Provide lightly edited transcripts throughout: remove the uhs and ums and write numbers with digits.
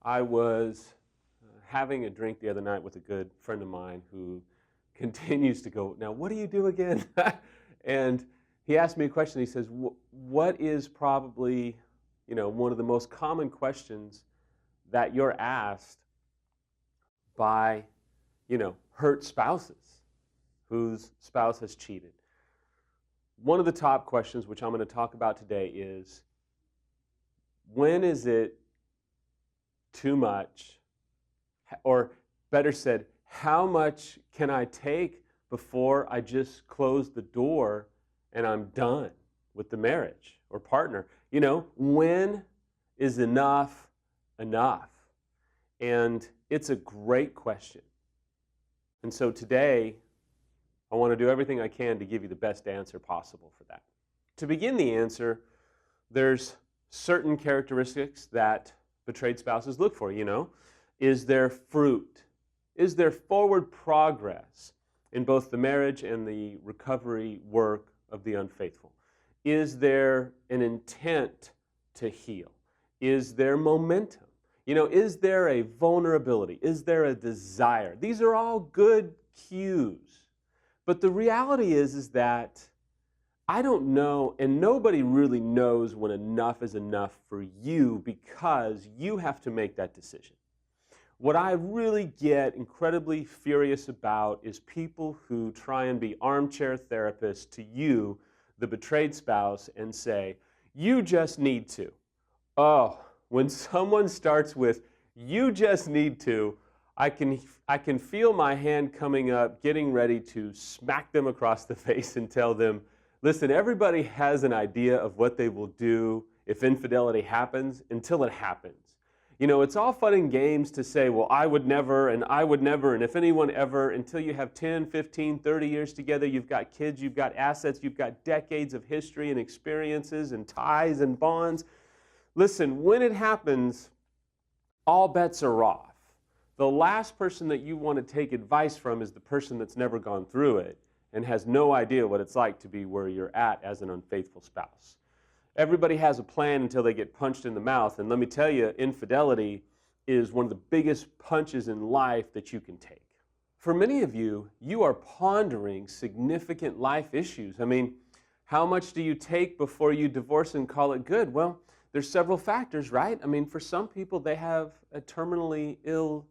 I was having a drink the other night with a good friend of mine who continues to go, "Now, what do you do again?" And he asked me a question. He says, "What is probably, one of the most common questions that you're asked by, hurt spouses whose spouse has cheated?" One of the top questions, which I'm going to talk about today, is when is it too much, or better said, how much can I take before I just close the door and I'm done with the marriage or partner? When is enough enough? And it's a great question. And so today, I want to do everything I can to give you the best answer possible for that. To begin the answer, there's certain characteristics that betrayed spouses look for, Is there fruit? Is there forward progress in both the marriage and the recovery work of the unfaithful? Is there an intent to heal? Is there momentum? Is there a vulnerability? Is there a desire? These are all good cues. But the reality is that I don't know, and nobody really knows when enough is enough for you, because you have to make that decision. What I really get incredibly furious about is people who try and be armchair therapists to you, the betrayed spouse, and say, "You just need to." Oh, when someone starts with, "You just need to," I can feel my hand coming up, getting ready to smack them across the face and tell them, listen, everybody has an idea of what they will do if infidelity happens until it happens. It's all fun and games to say, well, I would never, and if anyone ever, until you have 10, 15, 30 years together, you've got kids, you've got assets, you've got decades of history and experiences and ties and bonds. Listen, when it happens, all bets are off. The last person that you want to take advice from is the person that's never gone through it and has no idea what it's like to be where you're at as an unfaithful spouse. Everybody has a plan until they get punched in the mouth, and let me tell you, infidelity is one of the biggest punches in life that you can take. For many of you, you are pondering significant life issues. How much do you take before you divorce and call it good? Well, there's several factors, right? For some people, they have a terminally ill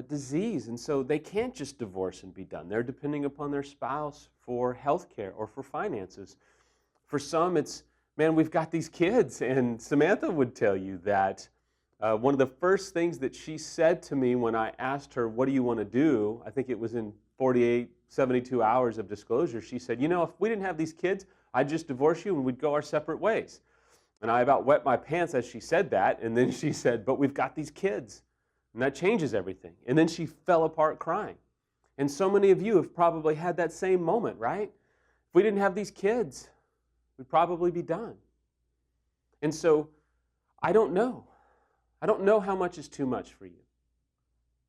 disease, and so they can't just divorce and be done. They're depending upon their spouse for health care or for finances. For some, it's, man, we've got these kids, and Samantha would tell you that one of the first things that she said to me when I asked her, what do you want to do? I think it was in 48, 72 hours of disclosure. She said, if we didn't have these kids, I'd just divorce you and we'd go our separate ways. And I about wet my pants as she said that, and then she said, but we've got these kids. And that changes everything. And then she fell apart crying. And so many of you have probably had that same moment, right? If we didn't have these kids, we'd probably be done. And so I don't know. I don't know how much is too much for you.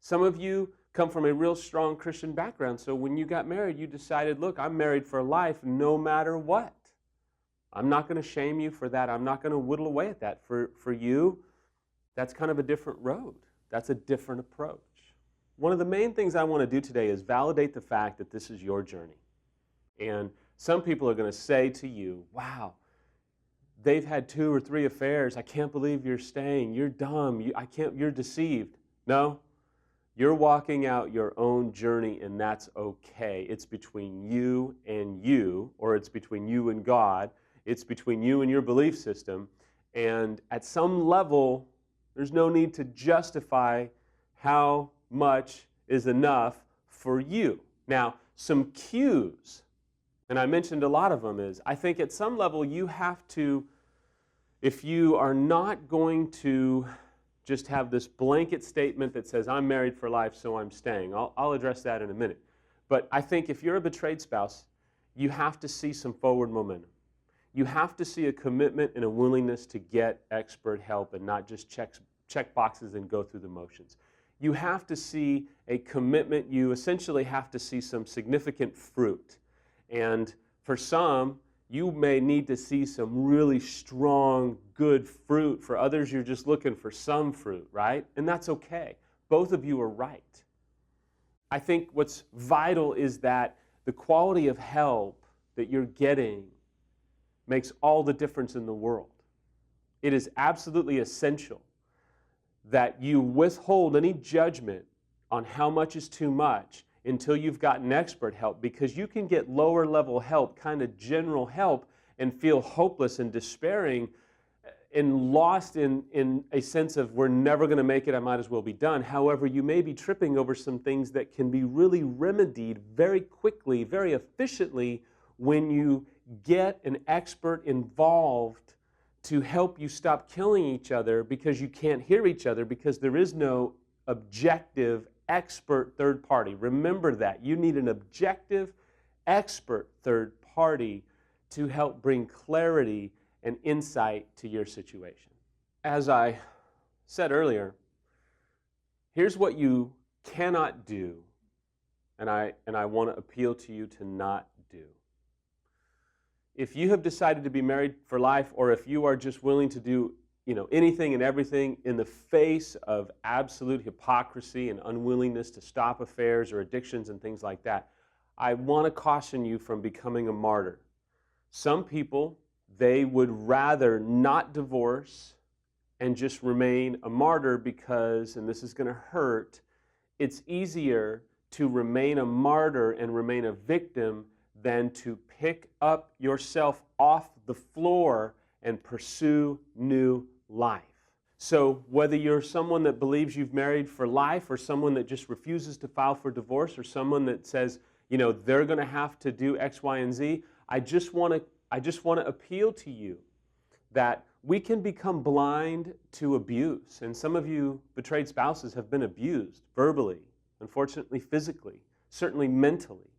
Some of you come from a real strong Christian background. So when you got married, you decided, look, I'm married for life no matter what. I'm not going to shame you for that. I'm not going to whittle away at that. For you, that's kind of a different road. That's a different approach. One of the main things I want to do today is validate the fact that this is your journey. And some people are going to say to you, wow, they've had 2 or 3 affairs. I can't believe you're staying. You're dumb. You're deceived. No, you're walking out your own journey, and that's okay. It's between you and you, or it's between you and God. It's between you and your belief system. And at some level, there's no need to justify how much is enough for you. Now, some cues, and I mentioned a lot of them, is I think at some level you have to, if you are not going to just have this blanket statement that says, I'm married for life, so I'm staying. I'll address that in a minute. But I think if you're a betrayed spouse, you have to see some forward momentum. You have to see a commitment and a willingness to get expert help and not just check boxes and go through the motions. You have to see a commitment. You essentially have to see some significant fruit. And for some, You may need to see some really strong, good fruit. For others, you're just looking for some fruit, right? And that's okay. Both of you are right. I think what's vital is that the quality of help that you're getting makes all the difference in the world. It is absolutely essential that you withhold any judgment on how much is too much until you've gotten expert help, because you can get lower level help, kind of general help, and feel hopeless and despairing and lost in a sense of we're never going to make it, I might as well be done. However, you may be tripping over some things that can be really remedied very quickly, very efficiently when you get an expert involved to help you stop killing each other because you can't hear each other, because there is no objective expert third party. Remember that. You need an objective expert third party to help bring clarity and insight to your situation. As I said earlier, here's what you cannot do, and I want to appeal to you to not do. If you have decided to be married for life, or if you are just willing to do anything and everything in the face of absolute hypocrisy and unwillingness to stop affairs or addictions and things like that, I want to caution you from becoming a martyr. Some people, they would rather not divorce and just remain a martyr because, and this is going to hurt, it's easier to remain a martyr and remain a victim than to pick up yourself off the floor and pursue new life. So whether you're someone that believes you've married for life, or someone that just refuses to file for divorce, or someone that says, they're going to have to do X, Y, and Z, I just want to appeal to you that we can become blind to abuse. And some of you betrayed spouses have been abused verbally, unfortunately physically, certainly mentally.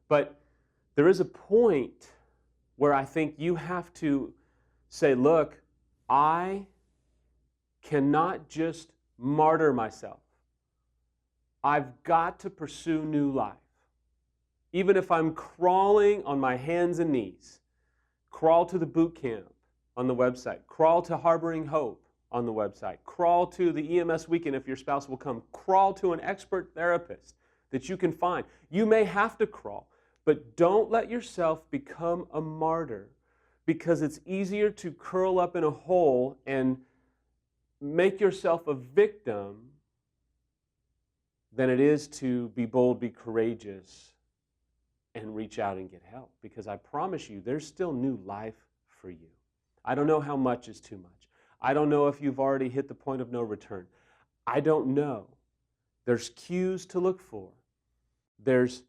But there is a point where I think you have to say, look, I cannot just martyr myself. I've got to pursue new life. Even if I'm crawling on my hands and knees, crawl to the boot camp on the website, crawl to Harboring Hope on the website, crawl to the EMS weekend if your spouse will come, crawl to an expert therapist that you can find. You may have to crawl, but don't let yourself become a martyr, because it's easier to curl up in a hole and make yourself a victim than it is to be bold, be courageous, and reach out and get help. Because I promise you, there's still new life for you. I don't know how much is too much. I don't know if you've already hit the point of no return. I don't know. There's cues to look for. There's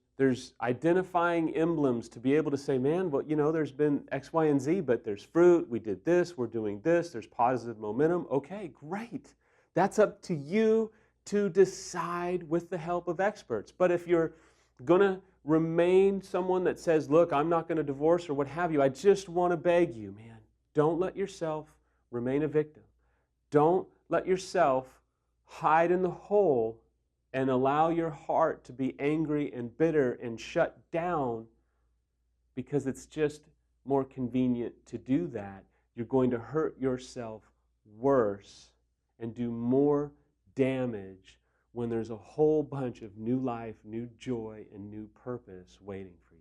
identifying emblems to be able to say, man, well, there's been X, Y, and Z, but there's fruit. We did this. We're doing this. There's positive momentum. Okay, great. That's up to you to decide with the help of experts. But if you're going to remain someone that says, look, I'm not going to divorce or what have you, I just want to beg you, man, don't let yourself remain a victim. Don't let yourself hide in the hole and allow your heart to be angry and bitter and shut down because it's just more convenient to do that. You're going to hurt yourself worse and do more damage when there's a whole bunch of new life, new joy, and new purpose waiting for you.